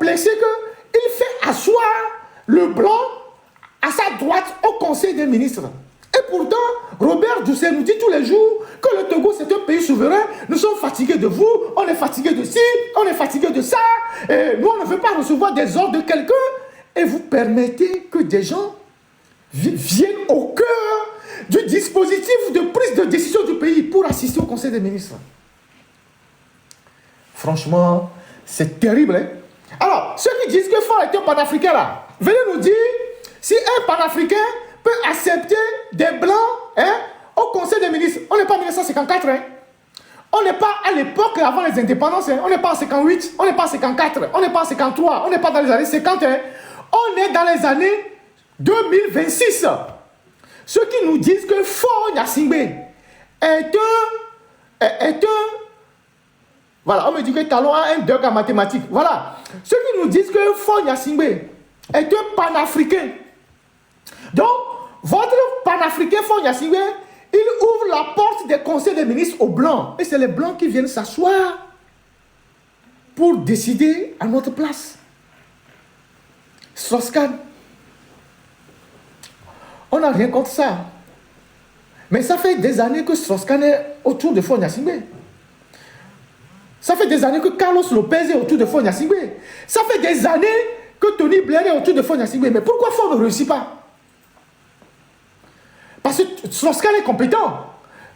complexé qu'il fait asseoir le blanc à sa droite au Conseil des ministres. Et pourtant, Robert Doucet nous dit tous les jours que le Togo, c'est un pays souverain. Nous sommes fatigués de vous, on est fatigués de ci, on est fatigués de ça. Et nous, on ne veut pas recevoir des ordres de quelqu'un. Et vous permettez que des gens viennent au cœur du dispositif de prise de décision du pays pour assister au Conseil des ministres. Franchement, c'est terrible. Hein? Alors, ceux qui disent que Faure est un panafricain là, venez nous dire si un panafricain peut accepter des blancs au Conseil des ministres. On n'est pas en 1954. Hein? On n'est pas à l'époque avant les indépendances. Hein? On n'est pas en 58, on n'est pas en 54, on n'est pas en 53, on n'est pas dans les années 50. Hein? On est dans les années 2026. Ceux qui nous disent que Faure Gnassingbé est un voilà, on me dit que Talon a un doc en mathématiques. Voilà. Ceux qui nous disent que Faure Gnassingbé est un panafricain. Donc, votre panafricain Faure Gnassingbé, il ouvre la porte des conseils des ministres aux blancs. Et c'est les blancs qui viennent s'asseoir pour décider à notre place. Strauss-Kahn. On n'a rien contre ça. Mais ça fait des années que Strauss-Kahn est autour de Faure Gnassingbé. Ça fait des années que Carlos Lopez est autour de Faure Gnassingbé. Ça fait des années que Tony Blair est autour de Faure Gnassingbé. Mais pourquoi Faure ne réussit pas? Parce que Strauss-Kahn est compétent.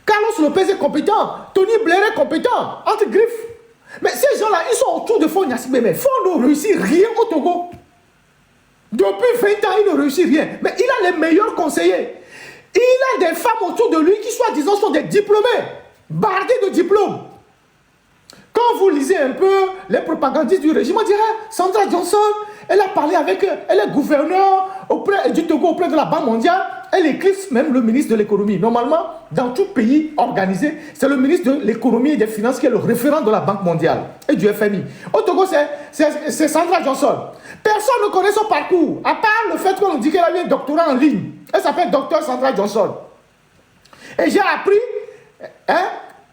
Carlos Lopez est compétent. Tony Blair est compétent. Entre griffes. Mais ces gens-là, ils sont autour de Faure Gnassingbé. Mais Faure ne réussit rien au Togo. Depuis 20 ans, il ne réussit rien. Mais il a les meilleurs conseillers. Il a des femmes autour de lui qui, soi-disant, sont des diplômés. Bardés de diplômes. Quand vous lisez un peu les propagandistes du régime, on dirait Sandra Johnson, elle a parlé avec, elle est gouverneure du Togo auprès de la Banque mondiale, elle éclipse même le ministre de l'économie. Normalement, dans tout pays organisé, c'est le ministre de l'économie et des finances qui est le référent de la Banque mondiale et du FMI. Au Togo, c'est Sandra Johnson. Personne ne connaît son parcours, à part le fait qu'on nous dit qu'elle a eu un doctorat en ligne. Elle s'appelle Dr Sandra Johnson. Et j'ai appris,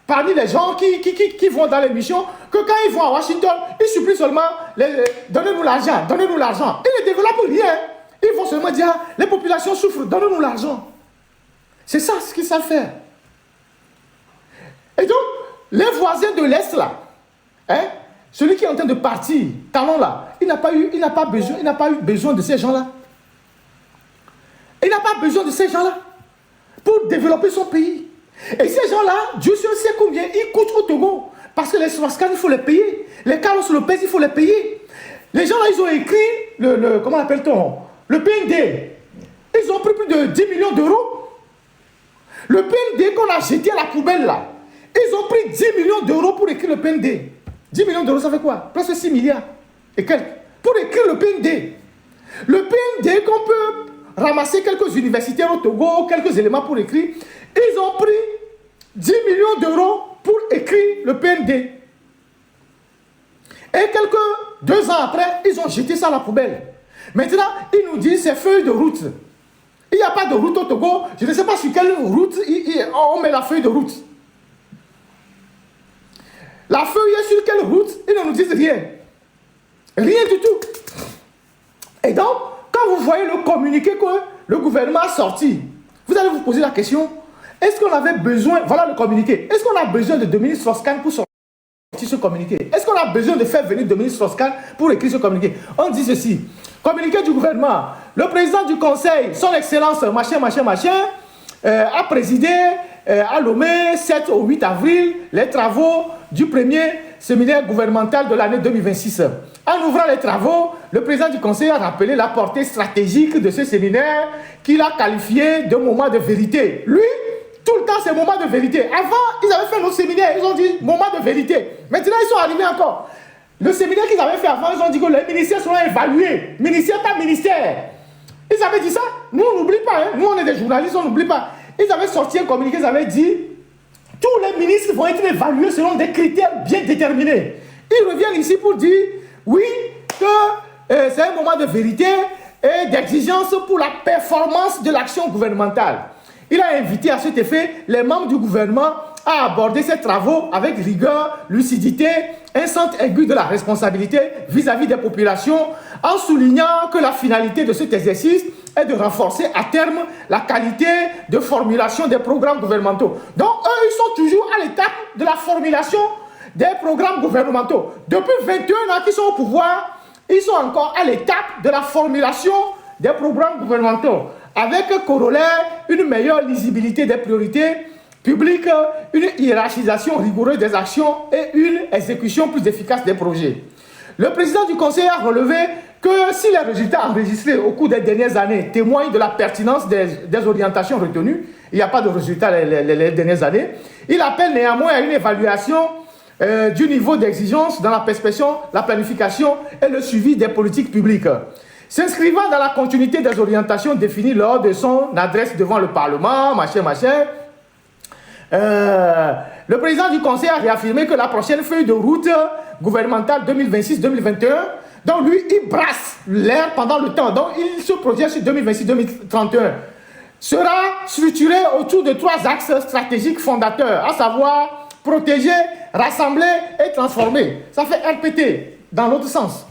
parmi les gens qui vont dans les missions, que quand ils vont à Washington, ils supplient seulement donnez-nous l'argent, donnez-nous l'argent. Ils ne développent rien. Ils vont seulement dire les populations souffrent, donnez-nous l'argent. C'est ça ce qu'ils savent faire. Et donc, les voisins de l'Est là, celui qui est en train de partir, Talon là, il n'a pas eu besoin de ces gens-là. Il n'a pas besoin de ces gens-là pour développer son pays. Et ces gens-là, Dieu seul sait combien ils coûtent au Togo. Parce que les Strauss-Kahn, il faut les payer. Les Carlos Lopez, il faut les payer. Les gens-là, ils ont écrit comment appelle-t-on? Le PND. Ils ont pris plus de 10 millions d'euros. Le PND qu'on a jeté à la poubelle là, ils ont pris 10 millions d'euros pour écrire le PND. 10 millions d'euros, ça fait quoi? Presque 6 milliards et quelques. Pour écrire le PND. Le PND qu'on peut ramasser quelques universitaires au Togo, quelques éléments pour écrire. Ils ont pris 10 millions d'euros pour écrire le PND. Et 2 ans après, ils ont jeté ça à la poubelle. Maintenant, ils nous disent c'est feuille de route. Il n'y a pas de route au Togo. Je ne sais pas sur quelle route on met la feuille de route. La feuille est sur quelle route? Ils ne nous disent rien. Rien du tout. Et donc, quand vous voyez le communiqué que le gouvernement a sorti, vous allez vous poser la question, est-ce qu'on avait besoin, voilà le communiqué, est-ce qu'on a besoin de Dominique Strauss-Kahn pour sortir ce communiqué? Est-ce qu'on a besoin de faire venir Dominique Strauss-Kahn pour écrire ce communiqué? On dit ceci, communiqué du gouvernement, le président du conseil, son excellence, a présidé à Lomé, 7 au 8 avril, les travaux du premier séminaire gouvernemental de l'année 2026. En ouvrant les travaux, le président du conseil a rappelé la portée stratégique de ce séminaire qu'il a qualifié de moment de vérité. Lui, tout le temps, c'est moment de vérité. Avant, ils avaient fait notre séminaire, ils ont dit moment de vérité. Maintenant, ils sont arrivés encore. Le séminaire qu'ils avaient fait avant, ils ont dit que les ministères seront évalués. Ministère par ministère. Ils avaient dit ça. Nous, on n'oublie pas. Nous, on est des journalistes, on n'oublie pas. Ils avaient sorti un communiqué, ils avaient dit tous les ministres vont être évalués selon des critères bien déterminés. Ils reviennent ici pour dire oui, que c'est un moment de vérité et d'exigence pour la performance de l'action gouvernementale. Il a invité à cet effet les membres du gouvernement a abordé ces travaux avec rigueur, lucidité, un sens aigu de la responsabilité vis-à-vis des populations, en soulignant que la finalité de cet exercice est de renforcer à terme la qualité de formulation des programmes gouvernementaux. Donc, eux, ils sont toujours à l'étape de la formulation des programmes gouvernementaux. Depuis 21 ans qu'ils sont au pouvoir, ils sont encore à l'étape de la formulation des programmes gouvernementaux, avec corollaire une meilleure lisibilité des priorités publiques, une hiérarchisation rigoureuse des actions et une exécution plus efficace des projets. Le président du Conseil a relevé que si les résultats enregistrés au cours des dernières années témoignent de la pertinence des orientations retenues, il n'y a pas de résultats les dernières années, il appelle néanmoins à une évaluation du niveau d'exigence dans la perspection, la planification et le suivi des politiques publiques. S'inscrivant dans la continuité des orientations définies lors de son adresse devant le Parlement, le président du Conseil a réaffirmé que la prochaine feuille de route gouvernementale 2026-2021, donc lui, il brasse l'air pendant le temps, donc il se projette sur 2026-2031, sera structurée autour de 3 axes stratégiques fondateurs, à savoir protéger, rassembler et transformer. Ça fait RPT dans l'autre sens.